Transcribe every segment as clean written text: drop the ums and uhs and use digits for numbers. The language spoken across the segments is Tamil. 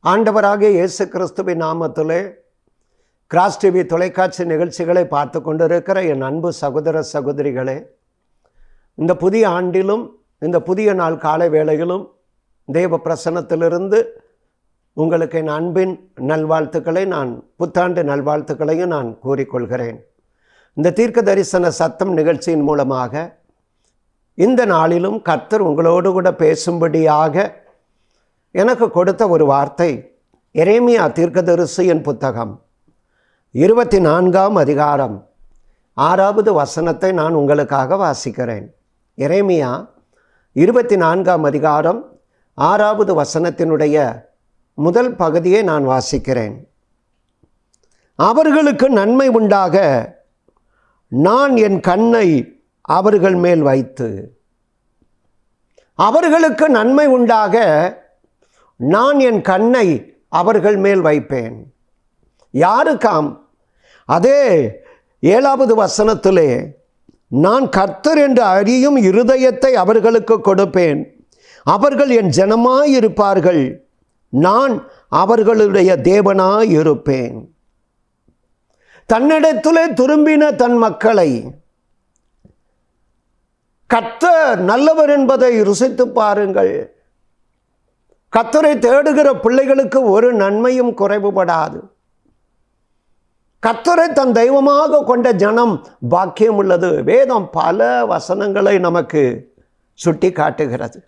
ஆண்டவராகிய இயேசு கிறிஸ்துவின் நாமத்திலே கிராஸ் டிவி தொலைக்காட்சி நிகழ்ச்சிகளை பார்த்து கொண்டிருக்கிற என் அன்பு சகோதர சகோதரிகளே, இந்த புதிய ஆண்டிலும் இந்த புதிய நாள் காலை வேளையிலும் தேவ பிரசன்னத்திலிருந்து உங்களுக்கு என் அன்பின் நல்வாழ்த்துக்களை புத்தாண்டு நல்வாழ்த்துக்களையும் நான் கூறிக்கொள்கிறேன். இந்த தீர்க்க தரிசன சத்தம் நிகழ்ச்சியின் மூலமாக இந்த நாளிலும் கர்த்தர் உங்களோடு கூட பேசும்படியாக எனக்கு கொடுத்த ஒரு வார்த்தை எரேமியா தீர்க்கதரிசியின் புத்தகம் 24ஆம் அதிகாரம் 6வது வசனத்தை நான் உங்களுக்காக வாசிக்கிறேன். எரேமியா 24ஆம் அதிகாரம் 6வது வசனத்தினுடைய முதல் பகுதியை நான் வாசிக்கிறேன். அவர்களுக்கு நன்மை உண்டாக நான் என் கண்ணை அவர்கள் மேல் வைத்து, அவர்களுக்கு நன்மை உண்டாக நான் என் கண்ணை அவர்கள் மேல் வைப்பேன். யாருக்காம்? அதே 7வது வசனத்திலே நான் கர்த்தர் என்று அறியும் இருதயத்தை அவர்களுக்கு கொடுப்பேன், அவர்கள் என் ஜனமாயிருப்பார்கள், நான் அவர்களுடைய தேவனாயிருப்பேன். தன்னிடத்திலே திரும்பின தன் மக்களை கர்த்தர் நல்லவர் என்பதை ருசித்து பாருங்கள். கர்த்தரை தேடுகிற பிள்ளைகளுக்கு ஒரு நன்மையும் குறைவுபடாது. கர்த்தரை தன் தெய்வமாக கொண்ட ஜனம் பாக்கியம் உள்ளது. வேதம் பல வசனங்களை நமக்கு சுட்டி காட்டுகிறது.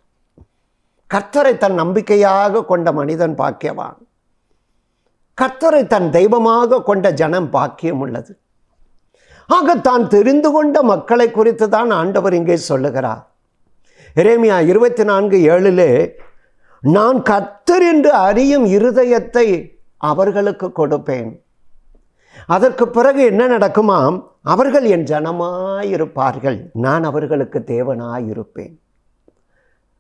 கர்த்தரை தன் நம்பிக்கையாக கொண்ட மனிதன் பாக்கியவான். கர்த்தரை தன் தெய்வமாக கொண்ட ஜனம் பாக்கியம் உள்ளது. ஆக தான் தெரிந்து கொண்ட மக்களை குறித்து தான் ஆண்டவர் இங்கே சொல்லுகிறார். எரேமியா 24:7 நான் கர்த்தர் என்று அறியும் இருதயத்தை அவர்களுக்கு கொடுப்பேன். அதற்கு பிறகு என்ன நடக்குமாம்? அவர்கள் என் ஜனமாயிருப்பார்கள், நான் அவர்களுக்கு தேவனாயிருப்பேன்.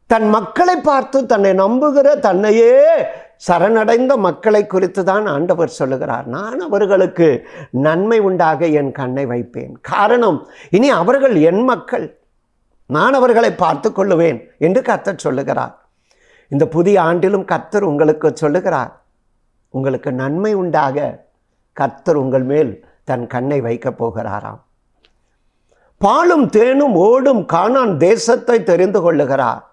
தன் மக்களை பார்த்து தன்னை நம்புகிற தன்னையே சரணடைந்த மக்களை குறித்து தான் ஆண்டவர் சொல்லுகிறார். நான் அவர்களுக்கு நன்மை உண்டாக என் கண்ணை வைப்பேன். காரணம், இனி அவர்கள் என் மக்கள், நான் அவர்களை பார்த்து கொள்ளுவேன் என்று கர்த்தர் சொல்லுகிறார். இந்த புதிய ஆண்டிலும் கர்த்தர் உங்களுக்கு சொல்லுகிறார், உங்களுக்கு நன்மை உண்டாக கர்த்தர் உங்கள் மேல் தன் கண்ணை வைக்கப் போகிறாராம். பாலும் தேனும் ஓடும் கானான் தேசத்தை தெரிந்து கொள்ளுகிறார்.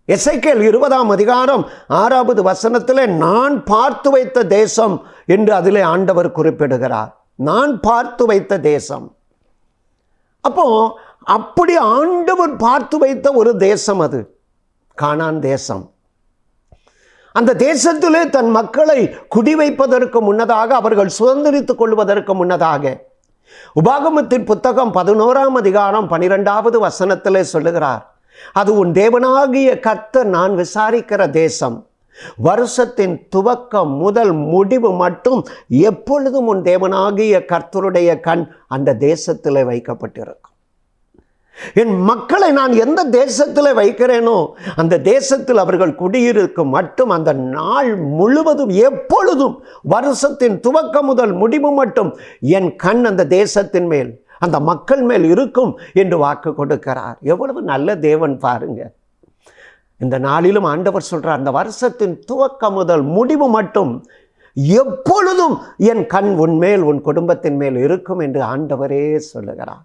எசேக்கியேல் 20ஆம் அதிகாரம் 6வது வசனத்திலே நான் பார்த்து வைத்த தேசம் என்று அதிலே ஆண்டவர் குறிப்பிடுகிறார். நான் பார்த்து வைத்த தேசம். அப்போ அப்படி ஆண்டவர் பார்த்து வைத்த ஒரு தேசம் அது கானான் தேசம். அந்த தேசத்திலே தன் மக்களை குடி வைப்பதற்கு முன்னதாக, அவர்கள் சுதந்திரித்துக் கொள்வதற்கு முன்னதாக, உபாகமத்தின் புத்தகம் 11ஆம் அதிகாரம் 12வது வசனத்திலே சொல்லுகிறார், அது உன் தேவனாகிய கர்த்தர் நான் விசாரிக்கிற தேசம், வருஷத்தின் துவக்கம் முதல் முடிவு மட்டும் எப்பொழுதும் உன் தேவனாகிய கர்த்தருடைய கண் அந்த தேசத்திலே வைக்கப்பட்டிருக்கும். என் மக்களை நான் எந்த தேசத்தில் வைக்கிறேனோ அந்த தேசத்தில் அவர்கள் குடியிருக்கும் மட்டும் அந்த நாள் முழுவதும் எப்பொழுதும் வருஷத்தின் துவக்கம் முதல் முடிவு மட்டும் என் கண் அந்த தேசத்தின் மேல், அந்த மக்கள் மேல் இருக்கும் என்று வாக்கு கொடுக்கிறார். எவ்வளவு நல்ல தேவன் பாருங்க. இந்த நாளிலும் ஆண்டவர் சொல்றார், அந்த வருஷத்தின் துவக்கம் முதல் முடிவு மட்டும் எப்பொழுதும் என் கண் உன்மேல் உன் குடும்பத்தின் மேல் இருக்கும் என்று ஆண்டவரே சொல்லுகிறார்.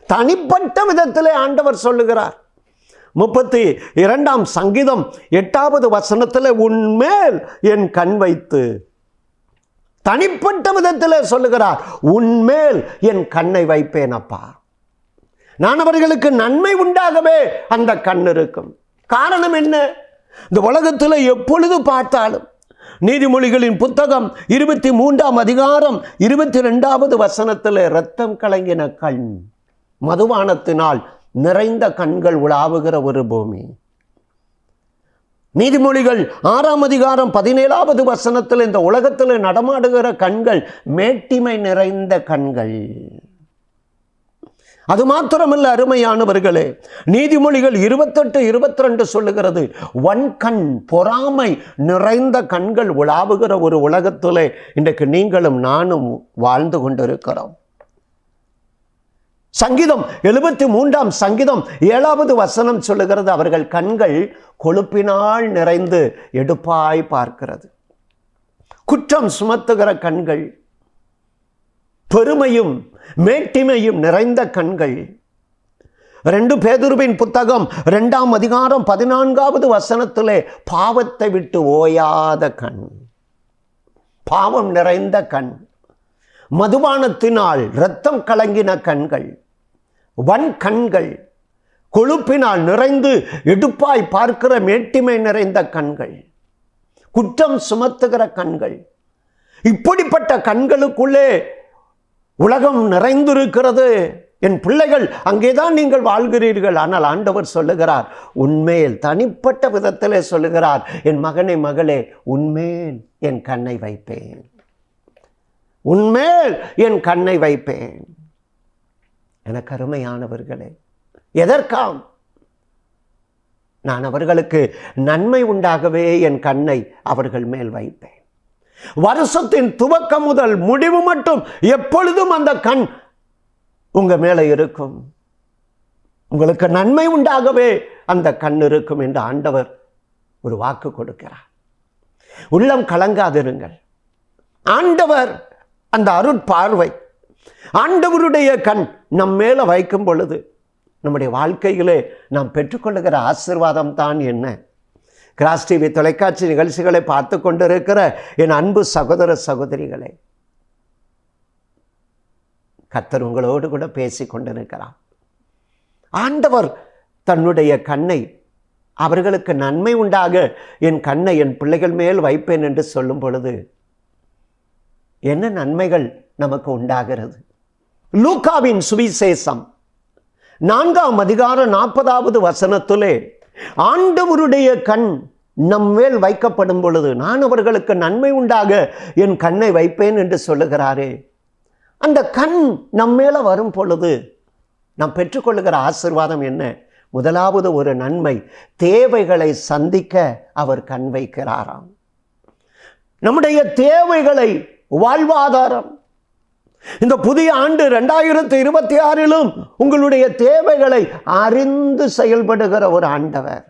தனிப்பட்ட விதத்திலே ஆண்டவர் சொல்லுகிறார். 32ஆம் சங்கீதம் 8வது வசனத்தில் உன்மேல் என் கண் வைத்து, தனிப்பட்ட விதத்திலே சொல்லுகிறார், உன்மேல் என் கண்ணை வைப்பேன் அப்பா. நான் அவர்களுக்கு நன்மை உண்டாகவே அந்த கண் இருக்கும். காரணம் என்ன? இந்த உலகத்தில் எப்பொழுது பார்த்தாலும் நீதிமொழிகளின் புத்தகம் 23ஆம் அதிகாரம் 22வது வசனத்தில் இரத்தம் கலங்கின கண், மதுபானத்தினால் நிறைந்த கண்கள் உலாவுகிற ஒரு பூமி. நீதிமொழிகள் 6ஆம் அதிகாரம் 17வது வசனத்தில் இந்த உலகத்தில் நடமாடுகிற கண்கள் மேட்டிமை நிறைந்த கண்கள். அது மாத்திரமல்ல அருமையானவர்களே, நீதிமொழிகள் 28:22 சொல்லுகிறது, வன்கண் பொறாமை நிறைந்த கண்கள் உலாவுகிற ஒரு உலகத்திலே இன்றைக்கு நீங்களும் நானும் வாழ்ந்து கொண்டிருக்கிறோம். சங்கீதம் 73 சங்கீதம் 7வது வசனம் சொல்லுகிறது, அவர்கள் கண்கள் கொழுப்பினால் நிறைந்து எடுப்பாய் பார்க்கிறது. குற்றம் சுமத்துகிற கண்கள், பெருமையும் மேட்டிமையும் நிறைந்த கண்கள். 2 பேதுருவின் புத்தகம் 2ஆம் அதிகாரம் 14வது வசனத்திலே பாவத்தை விட்டு ஓயாத கண், பாவம் நிறைந்த கண், மதுபானத்தினால் இரத்தம் கலங்கின கண்கள், வன் கண்கள், கொழுப்பினால் நிறைந்து எடுப்பாய் பார்க்கிற மேட்டிமை நிறைந்த கண்கள், குற்றம் சுமத்துகிற கண்கள். இப்படிப்பட்ட கண்களுக்குள்ளே உலகம் நிறைந்திருக்கிறது. என் பிள்ளைகள், அங்கேதான் நீங்கள் வாழ்கிறீர்கள். ஆனால் ஆண்டவர் சொல்லுகிறார், உன்மேல் தனிப்பட்ட விதத்திலே சொல்லுகிறார், என் மகனே மகளே, உன்மேல் என் கண்ணை வைப்பேன், உன்மேல் என் கண்ணை வைப்பேன். எனக்கு அருமையானவர்களே, எதற்காம்? நான் அவர்களுக்கு நன்மை உண்டாகவே என் கண்ணை அவர்கள் மேல் வைப்பேன். வருஷத்தின் துவக்கம் முதல் முடிவு மட்டும் எப்பொழுதும் அந்த கண் உங்க மேல இருக்கும். உங்களுக்கு நன்மை உண்டாகவே அந்த கண் இருக்கும் என்று ஆண்டவர் ஒரு வாக்கு கொடுக்கிறார். உள்ளம் கலங்காதிருங்கள். ஆண்டவர் அந்த அருட்பார்வை, ஆண்டவருடைய கண் நம் மேல வைக்கும் பொழுது நம்முடைய வாழ்க்கையிலே நாம் பெற்றுக்கொள்ளுகிற ஆசீர்வாதம் தான் என்ன? கிராஸ் டிவி தொலைக்காட்சி நிகழ்ச்சிகளை பார்த்து கொண்டிருக்கிற என் அன்பு சகோதர சகோதரிகளே, கர்த்தர் உங்களோடு கூட பேசி கொண்டிருக்கிறார். ஆண்டவர் தன்னுடைய கண்ணை அவர்களுக்கு நன்மை உண்டாக என் கண்ணை என் பிள்ளைகள் மேல் வைப்பேன் என்று சொல்லும் பொழுது என்ன நன்மைகள் நமக்கு உண்டாகிறது? லூக்காவின் சுவிசேஷம் 4ஆம் அதிகாரம் 40வது வசனத்திலே ஆண்டவருடைய கண் நம் மேல் வைக்கப்படும் பொழுது நான் அவர்களுக்கு நன்மை உண்டாக என் கண்ணை வைப்பேன் என்று சொல்லுகிறாரே, அந்த கண் நம் மேல வரும் பொழுது நாம் பெற்றுக்கொள்ளுகிற ஆசீர்வாதம் என்ன? முதலாவது ஒரு நன்மை, தேவைகளை சந்திக்க அவர் கண் வைக்கிறாராம். நம்முடைய தேவைகளை, வாழ்வாதாரம், இந்த புதிய ஆண்டு 2026 உங்களுடைய தேவைகளை அறிந்து செயல்படுகிற ஒரு ஆண்டவர்.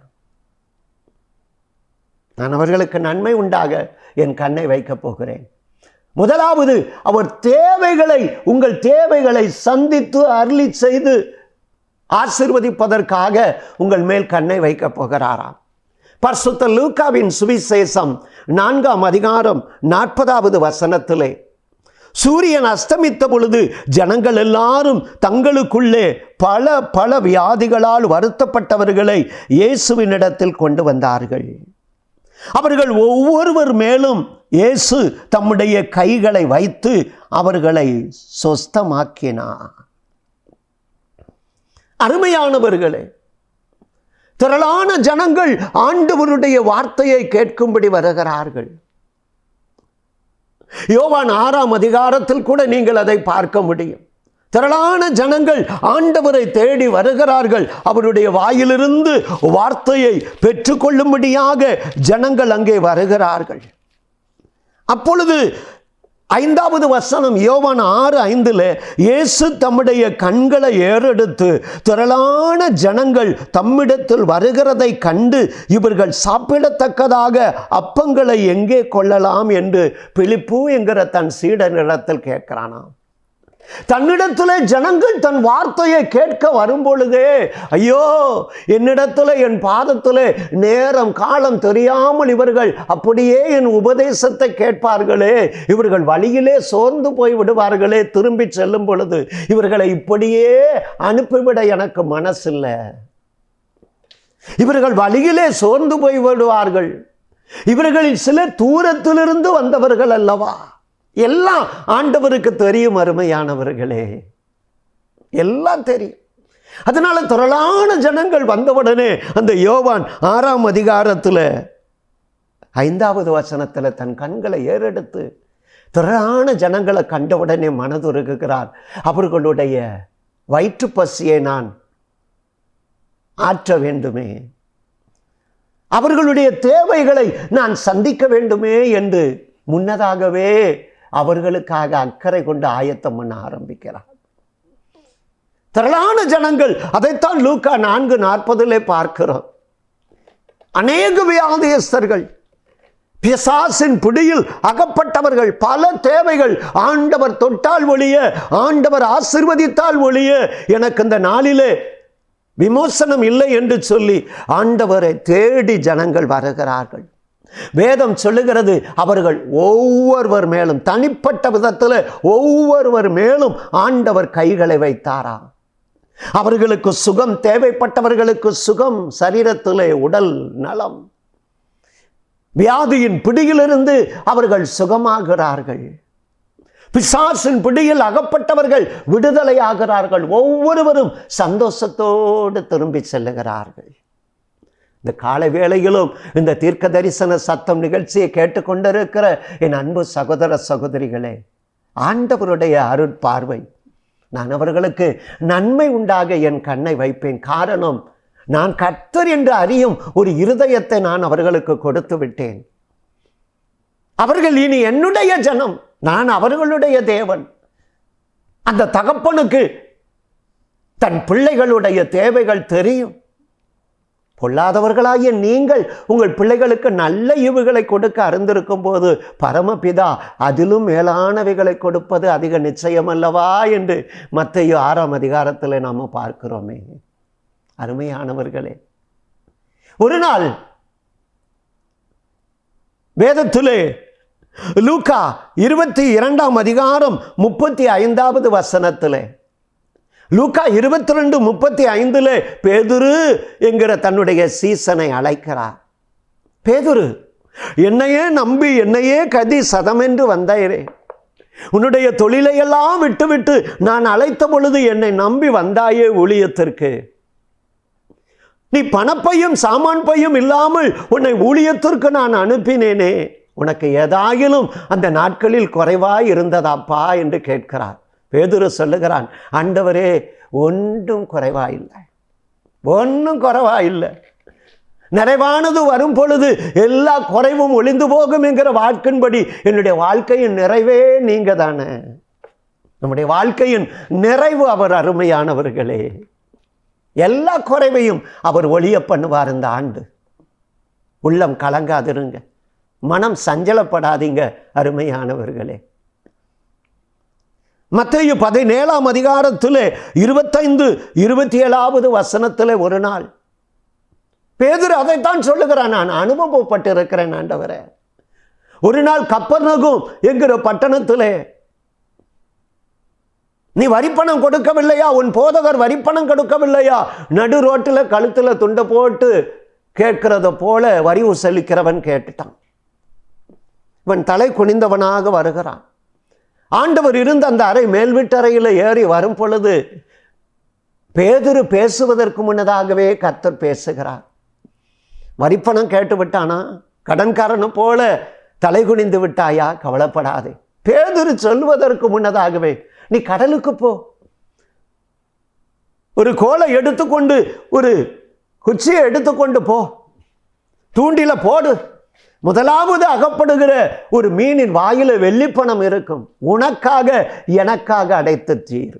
நான் அவர்களுக்கு நன்மை உண்டாக என் கண்ணை வைக்கப் போகிறேன். முதலாவது, அவர் தேவைகளை, உங்கள் தேவைகளை சந்தித்து அருளி செய்து ஆசீர்வதிப்பதற்காக உங்கள் மேல் கண்ணை வைக்கப் போகிறாராம். பரிசுத்த லூக்காவின் சுவிசேஷம் 4ஆம் அதிகாரம் 40வது வசனத்திலே, சூரியன் அஸ்தமித்த பொழுது ஜனங்கள் எல்லாரும் தங்களுக்குள்ளே பல பல வியாதிகளால் வருத்தப்பட்டவர்களை இயேசுவினிடத்தில் கொண்டு வந்தார்கள். அவர்கள் ஒவ்வொருவர் மேலும் இயேசு தம்முடைய கைகளை வைத்து அவர்களை சொஸ்தமாக்கினார். அருமையானவர்களே, திரளான ஜனங்கள் ஆண்டவருடைய வார்த்தையை கேட்கும்படி வருகிறார்கள். யோவான் 6ஆம் அதிகாரத்தில் கூட நீங்கள் அதை பார்க்க முடியும். திரளான ஜனங்கள் ஆண்டவரை தேடி வருகிறார்கள். அவருடைய வாயிலிருந்து வார்த்தையை பெற்றுக்கொள்ளும்படியாக ஜனங்கள் அங்கே வருகிறார்கள். அப்பொழுது 5வது வசனம், யோவான் 6:5, இயேசு தம்முடைய கண்களை ஏறெடுத்து திரளான ஜனங்கள் தம்மிடத்தில் வருகிறதை கண்டு இவர்கள் சாப்பிடத்தக்கதாக அப்பங்களை எங்கே கொள்ளலாம் என்று பிலிப்பு என்கிற தன் சீடனிடத்தில் கேட்கிறானாம். தன்னிடத்திலே ஜனங்கள் தன் வார்த்தையை கேட்க வரும் பொழுதே, ஐயோ, என்னிடத்திலே என் பாதத்திலே நேரம் காலம் தெரியாமல் இவர்கள் அப்படியே என் உபதேசத்தை கேட்பார்களே, இவர்கள் வழியிலே சோர்ந்து போய் விடுவார்களே, திரும்பி செல்லும் பொழுது இவர்களை இப்படியே அனுப்பிவிட எனக்கு மனசில்லை. இவர்கள் வழியிலே சோர்ந்து போய் விடுவார்கள். இவர்களில் சிலர் தூரத்திலிருந்து வந்தவர்கள் அல்லவா? எல்லாம் ஆண்டவருக்கு தெரியும். அருமையானவர்களே, எல்லாம் தெரியும். அதனால திரளான ஜனங்கள் வந்தவுடனே அந்த யோவான் 6ஆம் அதிகாரத்தில் 5வது வசனத்தில் தன் கண்களை ஏறெடுத்து திரளான ஜனங்களை கண்டவுடனே மனதுருகுகிறார். அவர்களுடைய வயிற்று பசியை நான் ஆற்ற வேண்டுமே, அவர்களுடைய தேவைகளை நான் சந்திக்க வேண்டுமே என்று முன்னதாகவே அவர்களுக்காக அக்கறை கொண்டு ஆயத்தம் பண்ண ஆரம்பிக்கிறார். திரளான ஜனங்கள். அதைத்தான் லூக்கா 4:40 பார்க்கிறோம். அநேக வியாதியஸ்தர்கள், பிசாசின் பிடியில் அகப்பட்டவர்கள், பல தேவைகள். ஆண்டவர் தொட்டால் ஒழிய, ஆண்டவர் ஆசீர்வதித்தால் ஒழிய எனக்கு இந்த நாளிலே விமோசனம் இல்லை என்று சொல்லி ஆண்டவரை தேடி ஜனங்கள் வருகிறார்கள். வேதம் சொல்லுகிறது, அவர்கள் ஒவ்வொருவர் மேலும், தனிப்பட்ட விதத்தில் ஒவ்வொருவர் மேலும் ஆண்டவர் கைகளை வைத்தாராம். அவர்களுக்கு சுகம், தேவைப்பட்டவர்களுக்கு சுகம், சரீரத்திலே உடல் நலம், வியாதியின் பிடியிலிருந்து அவர்கள் சுகமாகிறார்கள். பிசாசின் பிடியில் அகப்பட்டவர்கள் விடுதலையாகிறார்கள். ஒவ்வொருவரும் சந்தோஷத்தோடு திரும்பி செல்லுகிறார்கள். இந்த காலை வேளையிலும் இந்த தீர்க்க தரிசன சத்தம் நிகழ்ச்சியை கேட்டுக்கொண்டிருக்கிற என் அன்பு சகோதர சகோதரிகளே, ஆண்டவருடைய அருட்பார்வை, நான் அவர்களுக்கு நன்மை உண்டாக என் கண்ணை வைப்பேன். காரணம், நான் கர்த்தர் என்று அறியும் ஒரு இருதயத்தை நான் அவர்களுக்கு கொடுத்து விட்டேன். அவர்கள் இனி என்னுடைய ஜனம், நான் அவர்களுடைய தேவன். அந்த தகப்பனுக்கு தன் பிள்ளைகளுடைய தேவைகள் தெரியும். பொல்லாதவர்களாகிய நீங்கள் உங்கள் பிள்ளைகளுக்கு நல்ல ஈவுகளை கொடுக்க அறிந்திருக்கும் போது பரமபிதா அதிலும் மேலானவைகளை கொடுப்பது அதிக நிச்சயம் அல்லவா என்று மத்தேயு 6 நாம் பார்க்கிறோமே. அருமையானவர்களே, ஒரு நாள் வேதத்திலே லூக்கா 22:35 லூக்கா 22:35 பேதுரு என்கிற தன்னுடைய சீசனை அழைக்கிறார். பேதுரு, என்னையே நம்பி என்னையே கதி சதமென்று வந்தாயிரே, உன்னுடைய தொழிலையெல்லாம் விட்டுவிட்டு நான் அழைத்த பொழுது என்னை நம்பி வந்தாயே ஊழியத்திற்கு. நீ பணப்பையும் சாமான் பையும் இல்லாமல் உன்னை ஊழியத்திற்கு நான் அனுப்பினேனே, உனக்கு ஏதாயிலும் அந்த நாட்களில் குறைவாய் இருந்ததாப்பா என்று கேட்கிறார். பேதுரு சொல்லுகிறான், ஆண்டவரே, ஒன்றும் குறைவாயில்லை, ஒன்றும் குறைவாயில்லை. நிறைவானது வரும் பொழுது எல்லா குறைவும் ஒளிந்து போகும் என்கிற வாக்கின்படி என்னுடைய வாழ்க்கையின் நிறைவே நீங்க தானே. நம்முடைய வாழ்க்கையின் நிறைவு அவர். அருமையானவர்களே, எல்லா குறைவையும் அவர் ஒழிய பண்ணுவார் இந்த ஆண்டு. உள்ளம் கலங்காதிருங்க, மனம் சஞ்சலப்படாதீங்க அருமையானவர்களே. மத்தேயு 17 25-27 ஒரு நாள் பேதுரு அதைத்தான் சொல்லுகிறான், நான் அனுபவப்பட்டிருக்கிறேன் ஆண்டவரே. ஒரு நாள் கப்பர்நகூம் என்கிற பட்டணத்திலே நீ வரிப்பணம் கொடுக்கவில்லையா, உன் போதகர் வரிப்பணம் கொடுக்கவில்லையா, நடு ரோட்டில் கழுத்தில் துண்டை போட்டு கேட்கிறத போல வரி உசலிக்கிறவன் கேட்டுட்டான். இவன் தலை குனிந்தவனாக வருகிறான். ஆண்டவர் இருந்த அந்த அறை மேல் வீட்டறையில் ஏறி வரும் பொழுது பேதுரு பேசுவதற்கு முன்னதாகவே கர்த்தர் பேசுகிறார். வரிப்பணம் கேட்டு விட்டானா, கடன்காரனை போல தலை குனிந்து விட்டாயா, கவலைப்படாதே. பேதுரு சொல்வதற்கு முன்னதாகவே நீ கடலுக்கு போ, ஒரு கோலை எடுத்துக்கொண்டு, ஒரு குச்சியை எடுத்துக்கொண்டு போ, தூண்டில போடு, முதலாவது அகப்படுகிற ஒரு மீனின் வாயில வெள்ளிப்பணம் இருக்கும், உனக்காக எனக்காக அடைத்து தீர்.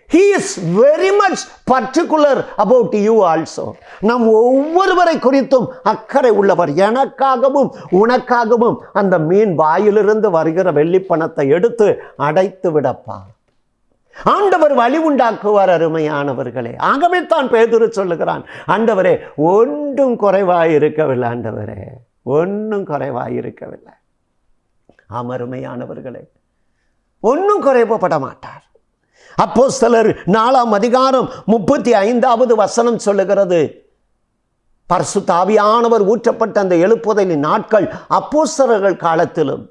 He is very much particular about you also. நம் ஒவ்வொருவரை குறித்தும் அக்கறை உள்ளவர். எனக்காகவும் உனக்காகவும் அந்த மீன் வாயிலிருந்து வருகிற வெள்ளிப்பணத்தை எடுத்து அடைத்து விடப்பா. ஆண்டவர் வழி உண்டாக்குவார் அருமையானவர்களே. ஆகவே தான் பேதுரு சொல்லுகிறான், ஆண்டவரே, ஒன்றும் குறைவாயிருக்கவில்லை, ஆண்டவரே, ஒன்றும் குறைவாயிருக்கவில்லை. அருமையானவர்களே, ஒன்றும் குறைபட மாட்டார். அப்போஸ்தலர் 4:35 சொல்லுகிறது, பரிசுத்த ஆவியானவர் ஊற்றப்பட்ட அந்த எழுப்புதலின் நாட்கள் அப்போஸ்தலர்கள் காலத்திலும்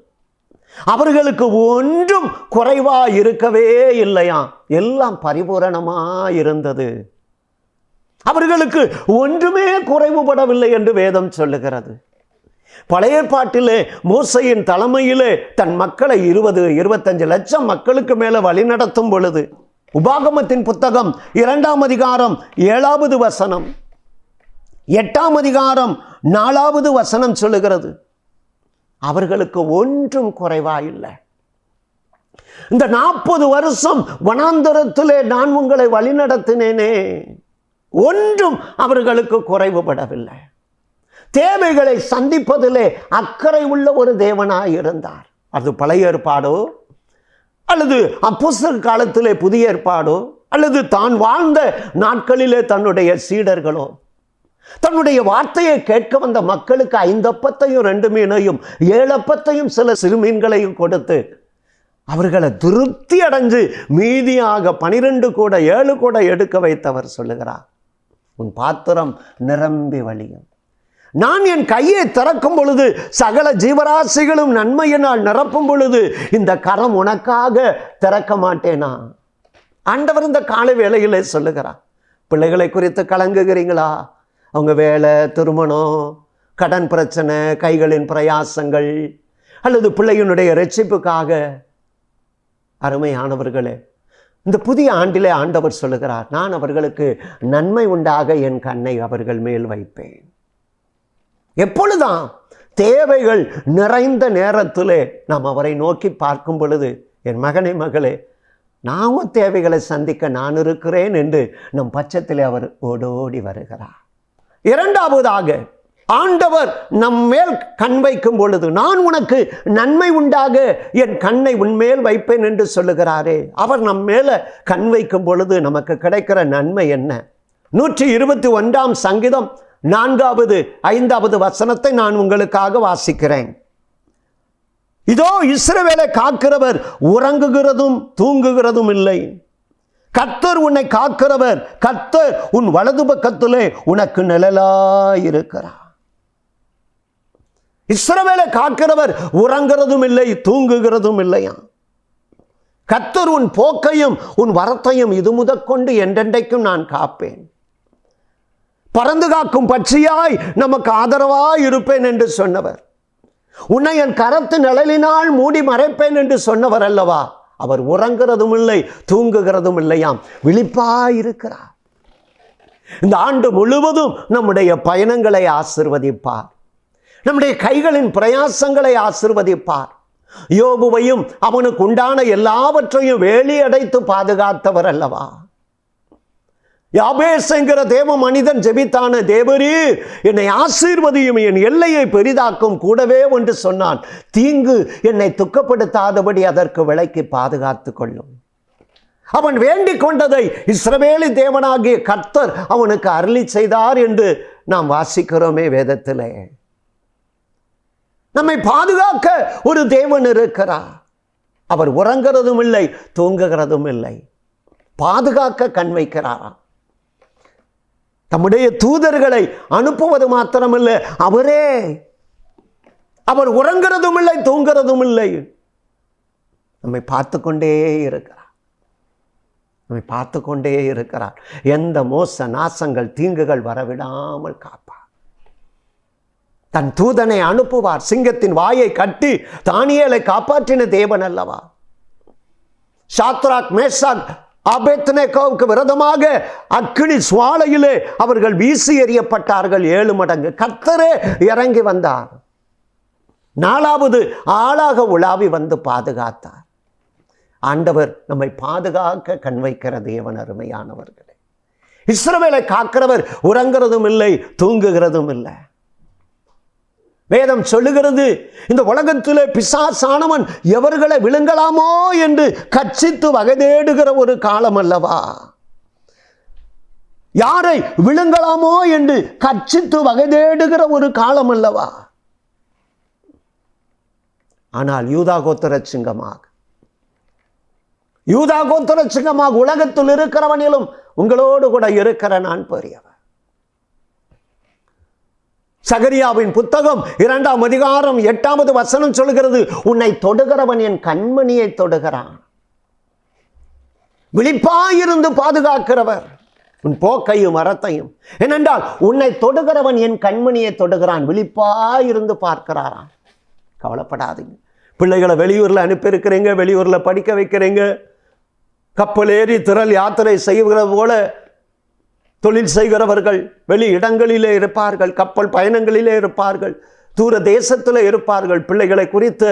அவர்களுக்கு ஒன்றும் குறைவா இருக்கவே இல்லையா, எல்லாம் பரிபூரணமா இருந்தது. அவர்களுக்கு ஒன்றுமே குறைவுபடவில்லை என்று வேதம் சொல்லுகிறது. பழைய ஏற்பாட்டிலே மோசையின் தலைமையிலே தன் மக்களை 20-25 லட்சம் மக்களுக்கு மேல வழி நடத்தும் பொழுது, உபாகமத்தின் புத்தகம் 2 அதிகாரம் 7 வசனம், 8 அதிகாரம் 4 வசனம் சொல்லுகிறது, அவர்களுக்கு ஒன்றும் குறைவா இல்லை. இந்த 40 வருஷம் வனாந்தரத்திலே நான் உங்களை வழிநடத்தினேனே, ஒன்றும் அவர்களுக்கு குறைவுபடவில்லை. தேவைகளை சந்திப்பதிலே அக்கறை உள்ள ஒரு தேவனாய் இருந்தார். அது பழைய ஏற்பாடோ அல்லது அப்போஸ்தலர் காலத்திலே புதிய ஏற்பாடோ அல்லது தான் வாழ்ந்த நாட்களிலே தன்னுடைய சீடர்களோ, தன்னுடைய வார்த்தையை கேட்க வந்த மக்களுக்கு 5 அப்பத்தையும் 2 மீனையும் 7 அப்பத்தையும் சில சிறுமீன்களையும் கொடுத்து அவர்களை திருப்தி அடைஞ்சு மீதியாக 12 கூட 7 கூட எடுக்க வைத்தவர் சொல்லுகிறார், உன் பாத்திரம் நிரம்பி வழியும். நான் என் கையை திறக்கும் பொழுது சகல ஜீவராசிகளும் நன்மையினால் நிரப்பும் பொழுது இந்த கரம் உனக்காக திறக்க மாட்டேனா? ஆண்டவர் இந்த காலை வேளையிலே சொல்லுகிறார். பிள்ளைகளை குறித்து கலங்குகிறீங்களா? அவங்க வேலை, திருமணம், கடன் பிரச்சனை, கைகளின் பிரயாசங்கள் அல்லது பிள்ளையினுடைய ரட்சிப்புக்காக, அருமையானவர்களே, இந்த புதிய ஆண்டிலே ஆண்டவர் சொல்லுகிறார், நான் அவர்களுக்கு நன்மை உண்டாக என் கண்ணை அவர்கள் மேல் வைப்பேன். எப்பொழுதுதான்? தேவைகள் நிறைந்த நேரத்திலே நாம் அவரை நோக்கி பார்க்கும் பொழுது, என் மகனே மகளே, நாமும் தேவைகளை சந்திக்க நான் இருக்கிறேன் என்று நம் பட்சத்திலே அவர் ஓடோடி வருகிறார். இரண்டாவதாக, ஆண்டவர் நம் மேல் கண் வைக்கும் பொழுது, நான் உனக்கு நன்மை உண்டாக என் கண்ணை உன்மேல் வைப்பேன் என்று சொல்லுகிறாரே, அவர் நம் மேல கண் வைக்கும் பொழுது நமக்கு கிடைக்கிற நன்மை என்ன? 121 சங்கீதம் 4வது 5வது வசனத்தை நான் உங்களுக்காக வாசிக்கிறேன். இதோ இஸ்ரவேலை காக்கிறவர் உறங்குகிறதும் தூங்குகிறதும் இல்லை. கர்த்தர் உன்னை காக்கிறவர், கர்த்தர் உன் வலது பக்கத்திலே உனக்கு நிழலாயிருக்கிறார். இஸ்ரவேலை காக்கிறவர் உறங்குகிறதும் இல்லை, தூங்குகிறதும் இல்லையா. கர்த்தர் உன் போக்கையும் உன் வரத்தையும் இது முதற்கொண்டு என்றென்றைக்கும் நான் காப்பேன். பறந்து காக்கும் பட்சியாய் நமக்கு ஆதரவாய் இருப்பேன் என்று சொன்னவர், உன்னை என் கரத்து நிழலினால் மூடி மறைப்பேன் என்று சொன்னவர் அல்லவா. அவர் உறங்குகிறதும் இல்லை, தூங்குகிறதும் இல்லையாம், விழிப்பாயிருக்கிறார். இந்த ஆண்டு முழுவதும் நம்முடைய பயணங்களை ஆசீர்வதிப்பார், நம்முடைய கைகளின் பிரயாசங்களை ஆசீர்வதிப்பார். யோபுவையும் அவனுக்கு உண்டான எல்லாவற்றையும் வேலி அடைத்து பாதுகாத்தவர் அல்லவா. யாபேஸ் என்கிற தேவ மனிதன் ஜெபித்தான, தேவரீர் என்னை ஆசீர்வதியும், என் எல்லையை பெரிதாக்கும், கூடவே ஒன்று சொன்னான், தீங்கு என்னை துக்கப்படுத்தாதபடி அதற்கு விலக்கி பாதுகாத்து கொள்ளும். அவன் வேண்டிக் கொண்டதை இஸ்ரவேலின் தேவனாகிய கர்த்தர் அவனுக்கு அருளி செய்தார் என்று நாம் வாசிக்கிறோமே வேதத்திலே. நம்மை பாதுகாக்க ஒரு தேவன் இருக்கிறார். அவர் உறங்குறதும் இல்லை, தூங்குகிறதும் இல்லை, பாதுகாக்க கண் வைக்கிறாராம். தம்முடைய தூதர்களை அனுப்புவது மாத்திரமல்ல, அவர் உறங்குறதும் இல்லை, தூங்குறதும் இல்லை, நம்மை பார்த்து கொண்டே இருக்கிறார். நம்மை பார்த்து கொண்டே இருக்கிறார். எந்த மோச நாசங்கள் தீங்குகள் வரவிடாமல் காப்பார். தன் தூதனை அனுப்புவார். சிங்கத்தின் வாயை கட்டி தானியேலை காப்பாற்றின தேவன் அல்லவா. சாத்ராக், மேஷாக், ஆபேத்நேகோவுக்கு விரோதமாக அக்கினி சுவாலையிலே அவர்கள் வீசி எறியப்பட்டார்கள் 7 மடங்கு. கர்த்தரே இறங்கி வந்தார். 4வது ஆளாக உலாவி வந்து பாதுகாத்தார். ஆண்டவர் நம்மை பாதுகாக்க கண் வைக்கிற தேவன். அருமையானவர்களே, இஸ்ரவேலை காக்கிறவர் உறங்குறதும் இல்லை, தூங்குகிறதும் இல்லை. வேதம் சொல்லுகிறது, இந்த உலகத்திலே பிசாசானவன் எவர்களை விழுங்கலாமோ என்று கட்சித்து வகை தேடுகிற ஒரு காலம் அல்லவா. யாரை விழுங்கலாமோ என்று கட்சித்து வகை தேடுகிற ஒரு காலம் அல்லவா. ஆனால் யூதா கோத்திர சிங்கமாக உலகத்தில் இருக்கிறவனிலும் உங்களோடு கூட இருக்கிற நான் பெரியவர். சகரியாவின் புத்தகம் 2ஆம் அதிகாரம் 8வது வசனம் சொல்கிறது, உன்னை தொடுகிறவன் என் கண்மணியை தொடுகிறான். விழிப்பாயிருந்து பாதுகாக்கிறவர் உன் போக்கையும் வரத்தையும். ஏனென்றால் உன்னை தொடுகிறவன் என் கண்மணியை தொடுகிறான், விழிப்பாயிருந்து பார்க்கிறாராம். கவலைப்படாதீங்க. பிள்ளைகளை வெளியூரில் அனுப்பியிருக்கிறீங்க, வெளியூரில் படிக்க வைக்கிறீங்க, கப்பல் ஏறி திரள் யாத்திரை செய்கிறது போல தொழில் செய்கிறவர்கள் வெளி இடங்களிலே இருப்பார்கள், கப்பல் பயணங்களிலே இருப்பார்கள், தூர தேசத்தில் இருப்பார்கள். பிள்ளைகளை குறித்து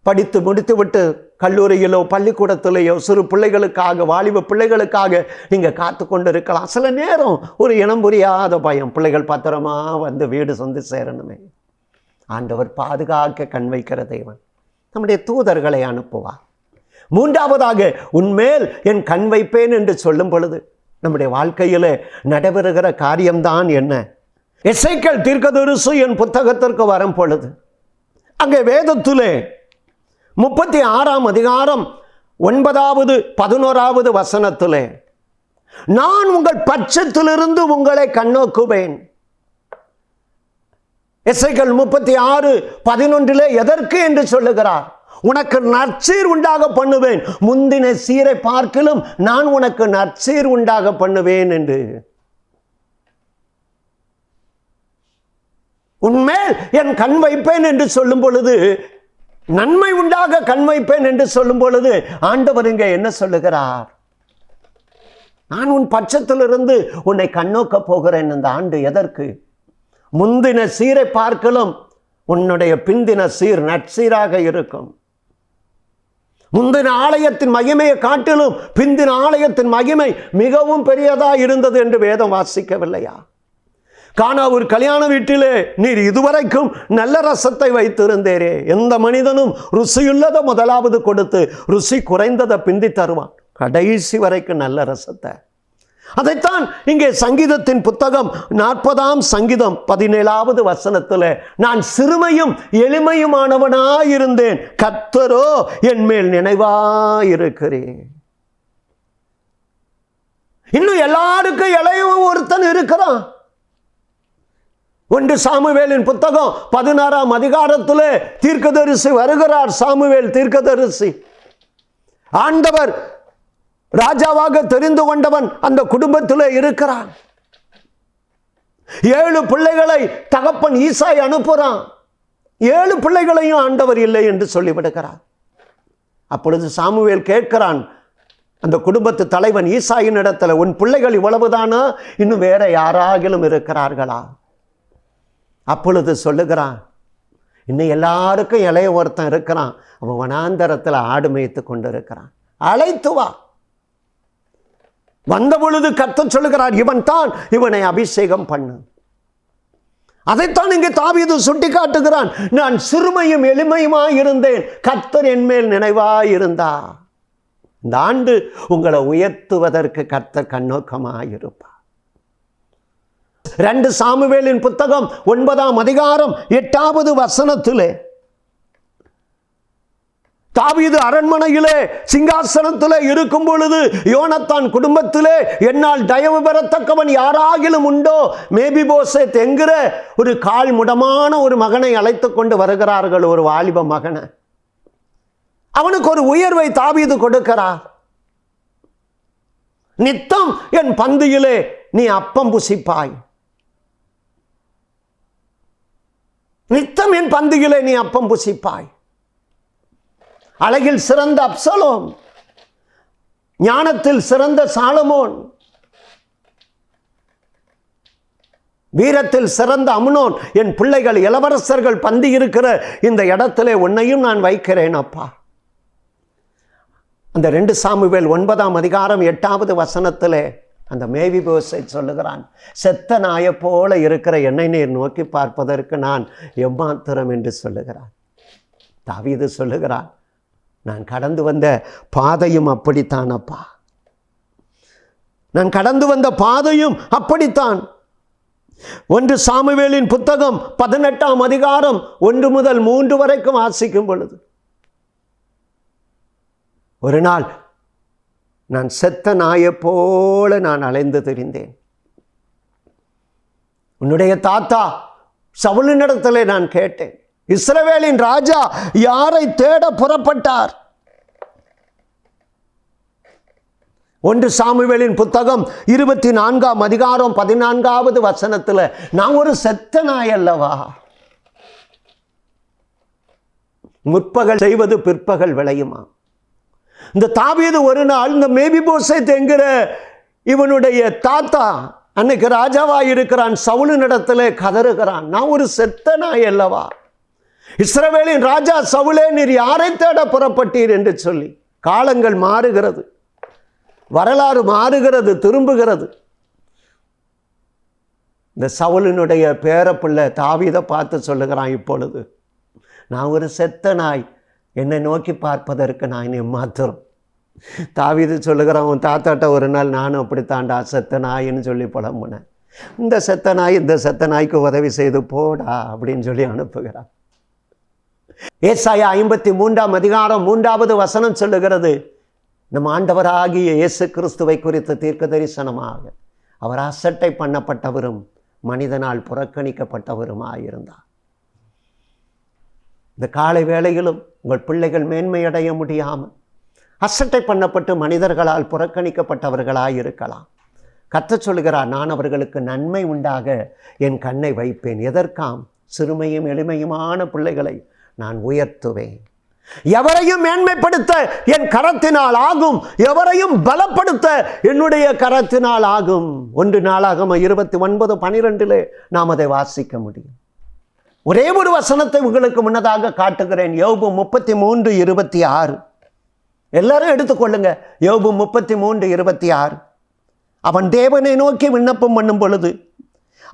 படித்து முடித்துவிட்டு கல்லூரியிலோ பள்ளிக்கூடத்திலேயோ சிறு பிள்ளைகளுக்காக, வாலிப பிள்ளைகளுக்காக நீங்கள் காத்து கொண்டு இருக்கலாம். சில நேரம் ஒரு இனம் புரியாத பயம், பிள்ளைகள் பத்திரமா வந்து வீடு சொந்து சேரணுமே. ஆண்டவர் பாதுகாக்க கண் வைக்கிற தேவன் நம்முடைய தூதர்களை அனுப்புவார். மூன்றாவதாக, உன்மேல் என் கண் வைப்பேன் என்று சொல்லும் பொழுது நம்முடைய வாழ்க்கையில் நடைபெறுகிற காரியம்தான் என்ன? எசேக்கியேல் தீர்க்கதரிசி என் புத்தகத்திற்கு வரும் பொழுது அங்கே வேதத்திலே 36ஆம் அதிகாரம் 9வது 11வது வசனத்திலே, நான் உங்கள் பட்சத்திலிருந்து உங்களை கண்ணோக்குவேன். எசேக்கியேல் 36:11 எதற்கு என்று சொல்லுகிறார்? உனக்கு நற்சீர் உண்டாக பண்ணுவேன், முந்தின சீரை பார்க்கிலும் நான் உனக்கு நற்சீர் உண்டாக பண்ணுவேன் என்று. உன்மேல் என் கண் வைப்பேன் என்று சொல்லும் பொழுது, நன்மை உண்டாக கண் வைப்பேன் என்று சொல்லும் பொழுது ஆண்டவர் இங்கே என்ன சொல்லுகிறார்? நான் உன் பட்சத்திலிருந்து உன்னை கண்ணோக்க போகிறேன். இந்த ஆண்டு எதற்கு? முந்தின சீரை பார்க்கலும் உன்னுடைய பிந்தின சீர் நற்சீராக இருக்கும். முந்தின ஆலயத்தின் மகிமையை காட்டிலும் பிந்தின ஆலயத்தின் மகிமை மிகவும் பெரியதா இருந்தது என்று வேதம் வாசிக்கவில்லையா? கானா ஒரு கல்யாண வீட்டிலே நீர் இதுவரைக்கும் நல்ல ரசத்தை வைத்திருந்தேரே, எந்த மனிதனும் ருசியுள்ளதை முதலாவது கொடுத்து ருசி குறைந்ததை பிந்தி தருவான், கடைசி வரைக்கும் நல்ல ரசத்தை. அதைத்தான் இங்கே சங்கீதத்தின் புத்தகம் 40ஆம் சங்கீதம் 17வது வசனத்தில், நான் சிறுமையும் எளிமையுமானவனாயிருந்தேன், கர்த்தரோ என் மேல் நினைவாயிருக்கிறேன். இன்னும் எல்லாருக்கும் இளையவன் ஒருத்தன் இருக்கிறான். 1 சாமுவேலின் புத்தகம் 16ஆம் அதிகாரத்தில் தீர்க்கதரிசி வருகிறார். சாமுவேல் தீர்க்கதரிசி, ஆண்டவர் ராஜாவாக தெரிந்து கொண்டவன் அந்த குடும்பத்தில் இருக்கிறான். 7 பிள்ளைகளை தகப்பன் ஈசாய் அனுப்புறான். 7 பிள்ளைகளையும் ஆண்டவர் இல்லை என்று சொல்லிவிடுகிறார். அப்பொழுது சாமுவேல் கேட்கிறான் அந்த குடும்பத்து தலைவன் ஈசாயின் இடத்துல, உன் பிள்ளைகள் இவ்வளவுதானா, இன்னும் வேற யாராகிலும் இருக்கிறார்களா? அப்பொழுது சொல்லுகிறான், இன்னும் எல்லாருக்கும் இளைய ஒருத்தன் இருக்கிறான், அவன் வனாந்தரத்தில் ஆடு மேய்த்து கொண்டு இருக்கிறான், அழைத்து வா. வந்த பொழுது கர்த்தர் சொல்லுகிறார், இவன் தான், இவனை அபிஷேகம் பண்ணு. அதைத்தான் இங்கே தாவீது சுட்டி காட்டுகிறான். நான் சிறுமையும் எளிமையுமாய் இருந்தேன், கர்த்தர் என் மேல் நினைவாயிருந்தா. இந்த ஆண்டு உங்களை உயர்த்துவதற்கு கர்த்தர் கண்ணோக்கமாயிருப்பார். 2 சாமுவேலின் புத்தகம் 9ஆம் அதிகாரம் 8வது வசனத்திலே, தாவீது அரண்மனையிலே சிங்காசனத்திலே இருக்கும் பொழுது யோனத்தான் குடும்பத்திலே என்னால் தயவு பெறத்தக்கவன் யாராகிலும் உண்டோ, மேபிபோசேத் என்கிற ஒரு கால் முடமான ஒரு மகனை அழைத்து கொண்டு வருகிறார்கள், ஒரு வாலிப மகனை. அவனுக்கு ஒரு உயர்வை தாவீது கொடுக்கிறார். நித்தம் என் பந்தியிலே நீ அப்பம் புசிப்பாய், நித்தம் என் பந்தியிலே நீ அப்பம் புசிப்பாய். அழகில் சிறந்த அப்சலோம், ஞானத்தில் சிறந்த சாலமோன், வீரத்தில் சிறந்த அம்னோன், என் பிள்ளைகள் இளவரசர்கள் பந்தி இருக்கிற இந்த இடத்திலே உன்னையும் நான் வைக்கிறேன் அப்பா. அந்த 2 சாமுவேல் 9ஆம் அதிகாரம் 8வது வசனத்திலே அந்த மேவிபோசேத் சொல்லுகிறான், செத்த நாயை போல இருக்கிற என்னை நீர் நோக்கி பார்ப்பதற்கு நான் எம்மாத்திரம் என்று சொல்லுகிறான். தாவீது சொல்லுகிறான், நான் கடந்து வந்த பாதையும் அப்படித்தானப்பா, நான் கடந்து வந்த பாதையும் அப்படித்தான். 1 சாமுவேலின் புத்தகம் 18ஆம் அதிகாரம் 1 முதல் 3 வரைக்கும் வாசிக்கும் பொழுது, ஒரு நாள் நான் செத்த நாயை போல நான் அலைந்து திரிந்தேன். உன்னுடைய தாத்தா சவுலினிடத்திலே நான் கேட்டேன், இஸ்ரவேலின் ராஜா யாரை தேட புறப்பட்டார்? 1 சாமுவேலின் புத்தகம் 24ஆம் அதிகாரம் 14வது வசனத்தில், நான் ஒரு செத்த நாய் அல்லவா, முற்பகல் செய்வது பிற்பகல் விளையுமா? இந்த தாவீது ஒரு நாள் இந்த மேபிபோசேத் என்கிற இவனுடைய தாத்தா அன்னைக்கு ராஜாவாக இருக்கிறான், சவுலினிடத்திலே கதறுகிறான், நான் ஒரு செத்த நாய் அல்லவா, இஸ்ரவேலின் ராஜா சவுலே, நீர் யாரை தேட புறப்பட்டீர் என்று சொல்லி. காலங்கள் மாறுகிறது, வரலாறு மாறுகிறது, திரும்புகிறது. இந்த சவுலினுடைய பேரப்பிள்ளை தாவீதை பார்த்து சொல்லுகிறான், இப்பொழுது நான் ஒரு செத்த நாய், என்னை நோக்கி பார்ப்பதற்கு நான் மாத்திரம். தாவீது சொல்லுகிறான், உன் தாத்தாட்ட ஒரு நாள் நானும் அப்படித்தாண்டா செத்த நாயின்னு சொல்லி புலம்புனேன். இந்த செத்த நாய் இந்த செத்த நாய்க்கு உதவி செய்து போடா அப்படின்னு சொல்லி அனுப்புகிறான். ஏசாயா 53ஆம் அதிகாரம் 3வது வசனம் சொல்லுகிறது, நம் ஆண்டவராகிய இயேசு கிறிஸ்துவை குறித்த தீர்க்க தரிசனமாக, அவர் அசட்டை பண்ணப்பட்டவரும் மனிதனால் புறக்கணிக்கப்பட்டவருமாயிருந்தார். இந்த காலை வேளையிலும் உங்கள் பிள்ளைகள் மேன்மையடைய முடியாமல் அசட்டை பண்ணப்பட்டு மனிதர்களால் புறக்கணிக்கப்பட்டவர்களாய் இருக்கலாம். கர்த்தர் சொல்கிறார், நான் அவர்களுக்கு நன்மை உண்டாக என் கண்ணை வைப்பேன். எதற்காம்? சிறுமையும் எளிமையுமான பிள்ளைகளை நான் உயர்த்துவேன். எவரையும் மேன்மைப்படுத்த என் கரத்தினால் ஆகும், எவரையும் பலப்படுத்த என்னுடைய கரத்தினால் ஆகும். 1 நாளாகமம் 29:12 நாம் அதை வாசிக்க முடியும். ஒரே ஒரு வசனத்தை உங்களுக்கு முன்னதாக காட்டுகிறேன். யோபு 33:26. எல்லாரும் எடுத்துக்கொள்ளுங்க. யோபு 33:26. அவன் தேவனை நோக்கி விண்ணப்பம் பண்ணும் பொழுது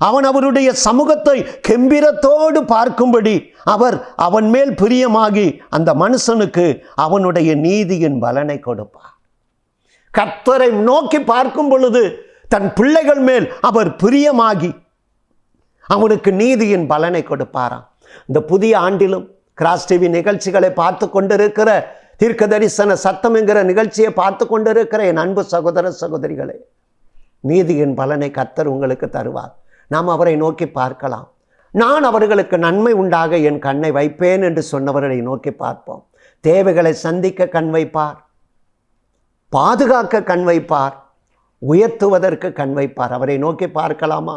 அவன் அவருடைய சமூகத்தை கெம்பீரத்தோடு பார்க்கும்படி அவர் அவன் மேல் பிரியமாகி அந்த மனுஷனுக்கு அவனுடைய நீதியின் பலனை கொடுப்பார். கர்த்தரை நோக்கி பார்க்கும் பொழுது தன் பிள்ளைகள் மேல் அவர் பிரியமாகி அவனுக்கு நீதியின் பலனை கொடுப்பாராம். இந்த புதிய ஆண்டிலும் கிராஸ் டிவி நிகழ்ச்சிகளை பார்த்து கொண்டிருக்கிற, தீர்க்க தரிசன சத்தம் என்கிற நிகழ்ச்சியை பார்த்து கொண்டிருக்கிற என் அன்பு சகோதர சகோதரிகளே, நீதியின் பலனை கர்த்தர் உங்களுக்கு தருவார். நாம் அவரை நோக்கி பார்க்கலாம். நான் அவர்களுக்கு நன்மை உண்டாக என் கண்ணை வைப்பேன் என்று சொன்னவர்களை நோக்கி பார்ப்போம். தேவைகளை சந்திக்க கண் வைப்பார், பாதுகாக்க கண் வைப்பார், உயர்த்துவதற்கு கண் வைப்பார். அவரை நோக்கி பார்க்கலாமா?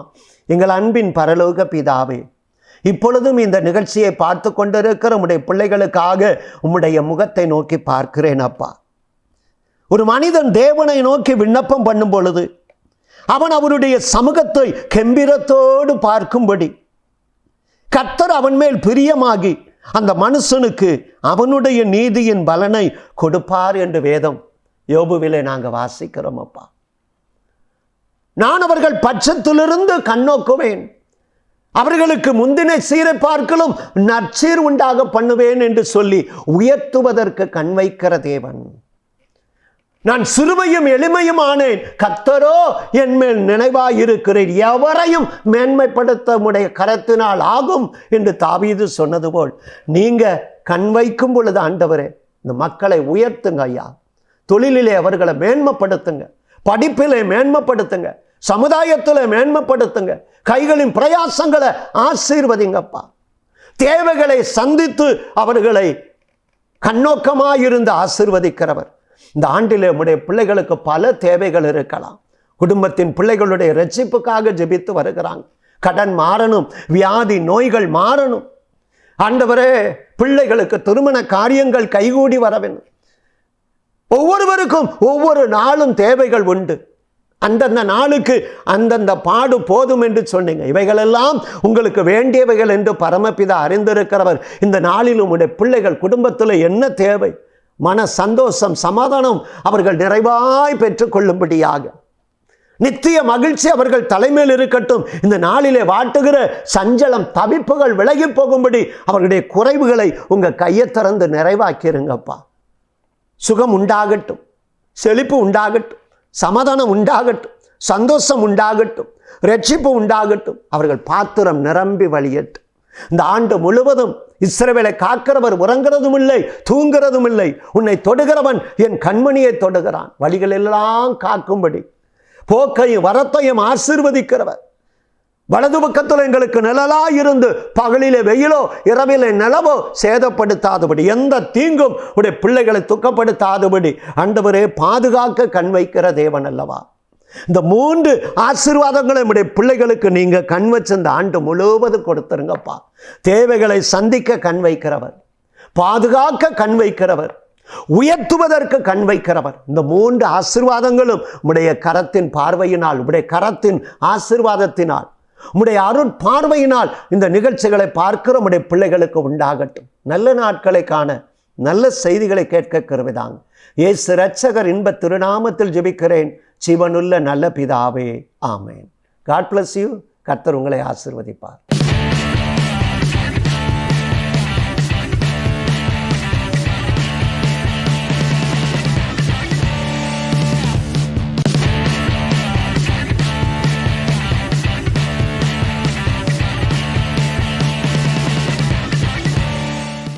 எங்கள் அன்பின் பரலோக பிதாவே, இப்பொழுதும் இந்த நிகழ்ச்சியை பார்த்து கொண்டிருக்கிற உம்முடைய பிள்ளைகளுக்காக உம்முடைய முகத்தை நோக்கி பார்க்கிறேன் அப்பா. ஒரு மனிதன் தேவனை நோக்கி விண்ணப்பம் பண்ணும் பொழுது அவன் அவருடைய சமூகத்தை கெம்பீரத்தோடு பார்க்கும்படி கர்த்தர் அவன் மேல் பிரியமாகி அந்த மனுஷனுக்கு அவனுடைய நீதியின் பலனை கொடுப்பார் என்று வேதம் யோபுவிலே நாங்கள் வாசிக்கிறோம் அப்பா. நான் அவர்கள் பட்சத்திலிருந்து கண்ணோக்குவேன், அவர்களுக்கு முந்தின சீரை பார்க்கலும் நற்சீர் உண்டாக பண்ணுவேன் என்று சொல்லி உயர்த்துவதற்கு கண் வைக்கிற தேவன். நான் சிறுமையும் எளிமையும் ஆனேன், கர்த்தரோ என் மேல் நினைவாயிருக்கிறேன், எவரையும் மேன்மைப்படுத்த உடைய கரத்தினால் ஆகும் என்று தாவீது சொன்னது போல் நீங்க கண் வைக்கும் பொழுது ஆண்டவரே இந்த மக்களை உயர்த்துங்க ஐயா. தொழிலிலே அவர்களை மேன்மைப்படுத்துங்க, படிப்பிலே மேன்மைப்படுத்துங்க, சமுதாயத்தில் மேன்மைப்படுத்துங்க, கைகளின் பிரயாசங்களை ஆசீர்வதிங்கப்பா. தேவைகளை சந்தித்து அவர்களை கண்ணோக்கமாயிருந்து ஆசீர்வதிக்கிறவர். இந்த ஆண்டிலே உடைய பிள்ளைகளுக்கு பல தேவைகள் இருக்கலாம். குடும்பத்தின் பிள்ளைகளுடைய ரட்சிப்புக்காக ஜெபித்து வருகிறாங்க. கடன் மாறணும், வியாதி நோய்கள் மாறணும். ஆண்டவரே, பிள்ளைகளுக்கு திருமண காரியங்கள் கைகூடி வர வேண்டும். ஒவ்வொருவருக்கும் ஒவ்வொரு நாளும் தேவைகள் உண்டு. அந்தந்த நாளுக்கு அந்தந்த பாடு போதும் என்று சொன்னீங்க. இவைகளெல்லாம் உங்களுக்கு வேண்டியவைகள் என்று பரமபிதா அறிந்திருக்கிறவர். இந்த நாளிலும் உடைய பிள்ளைகள் குடும்பத்தில் என்ன தேவை, மன சந்தோஷம் சமாதானம் அவர்கள் நிறைவாய் பெற்றுக்கொள்ளும்படியாக நித்திய மகிழ்ச்சி அவர்கள் தலைமையில் இருக்கட்டும். இந்த நாளிலே வாட்டுகிற சஞ்சலம் தவிப்புகள் விலகி போகும்படி அவர்களுடைய குறைவுகளை உங்கள் கையை திறந்து நிறைவாக்கிருங்கப்பா. சுகம் உண்டாகட்டும், செழிப்பு உண்டாகட்டும், சமாதானம் உண்டாகட்டும், சந்தோஷம் உண்டாகட்டும், ரட்சிப்பு உண்டாகட்டும். அவர்கள் பாத்திரம் நிரம்பி வழியட்டும். இந்த ஆண்டு முழுவதும் இஸ்ரவேலை காக்கிறவர் உறங்குறதும் இல்லை, தூங்குறதும் இல்லை. உன்னை தொடுகிறவன் என் கண்மணியை தொடுகிறான். வழிகள் எல்லாம் காக்கும்படி போக்கையும் வரத்தையும் ஆசீர்வதிக்கிறவர். வலது பக்கத்தில் எங்களுக்கு நிழலாய் இருந்து பகலிலே வெயிலோ இரவிலே நிலவோ சேதப்படுத்தாதபடி, எந்த தீங்கும் உடைய பிள்ளைகளை துக்கப்படுத்தாதபடி ஆண்டவரே பாதுகாக்க கண் வைக்கிற தேவன் அல்லவா. இந்த 3 ஆசீர்வாதங்களை உடைய பிள்ளைகளுக்கு நீங்க கண் வச்சு இந்த ஆண்டு முழுவதும் கொடுத்துருங்கப்பா. தேவைகளை சந்திக்க கண் வைக்கிறவர், பாதுகாக்க கண் வைக்கிறவர், உயர்த்துவதற்கு கண் வைக்கிறவர். இந்த 3 ஆசீர்வாதங்களும் உடைய கரத்தின் பார்வையினால், உடைய கரத்தின் ஆசீர்வாதத்தினால், உம்முடைய அருள் பார்வையினால் இந்த நிகழ்ச்சிகளை பார்க்கிற உம்முடைய பிள்ளைகளுக்கு உண்டாகட்டும். நல்ல நாட்களை காண, நல்ல செய்திகளை கேட்க கிருபைதாங்க. இயேசு இரட்சகர் இன்ப திருநாமத்தில் ஜெபிக்கிறேன் ஜீவனுள்ள நல்ல பிதாவே, ஆமென். God bless you. கர்த்தர் உங்களை ஆசீர்வதிப்பார்.